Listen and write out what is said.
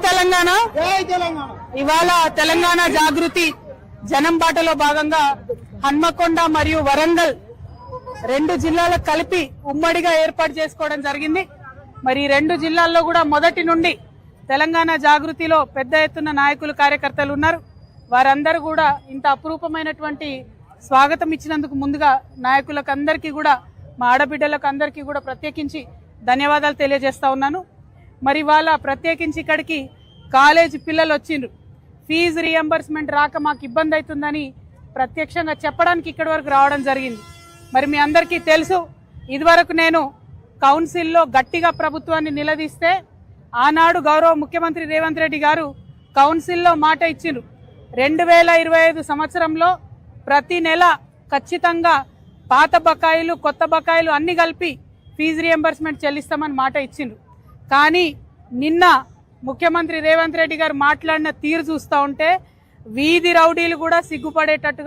తెలంగాణ. ఇవాళ తెలంగాణ జాగృతి జనం బాటలో భాగంగా హన్మకొండ మరియు వరంగల్ రెండు జిల్లాలకు కలిపి ఉమ్మడిగా ఏర్పాటు చేసుకోవడం జరిగింది. మరి ఈ రెండు జిల్లాల్లో కూడా మొదటి నుండి తెలంగాణ జాగృతిలో పెద్ద ఎత్తున నాయకులు కార్యకర్తలు ఉన్నారు. వారందరూ కూడా ఇంత అపురూపమైనటువంటి స్వాగతం ఇచ్చినందుకు ముందుగా నాయకులకు అందరికీ కూడా, మా ఆడబిడ్డలకు అందరికీ కూడా ప్రత్యేకించి ధన్యవాదాలు తెలియజేస్తా ఉన్నాను. మరి వాళ్ళ ప్రత్యేకించి ఇక్కడికి కాలేజీ పిల్లలు వచ్చిండ్రు. ఫీజు రీఎంబర్స్మెంట్ రాక మాకు ఇబ్బంది అవుతుందని ప్రత్యక్షంగా చెప్పడానికి ఇక్కడి వరకు రావడం జరిగింది. మరి మీ అందరికీ తెలుసు, ఇదివరకు నేను కౌన్సిల్లో గట్టిగా ప్రభుత్వాన్ని నిలదీస్తే ఆనాడు గౌరవ ముఖ్యమంత్రి రేవంత్ రెడ్డి గారు కౌన్సిల్లో మాట ఇచ్చిండ్రు. 2025 సంవత్సరంలో ప్రతి నెల ఖచ్చితంగా పాత బకాయిలు కొత్త బకాయిలు అన్ని కలిపి ఫీజు రీఎంబర్స్మెంట్ చెల్లిస్తామని మాట ఇచ్చిండ్రు. కానీ నిన్న ముఖ్యమంత్రి రేవంత్ రెడ్డి గారు మాట్లాడిన తీరు చూస్తూ ఉంటే వీధి రౌడీలు కూడా సిగ్గుపడేటట్టుగా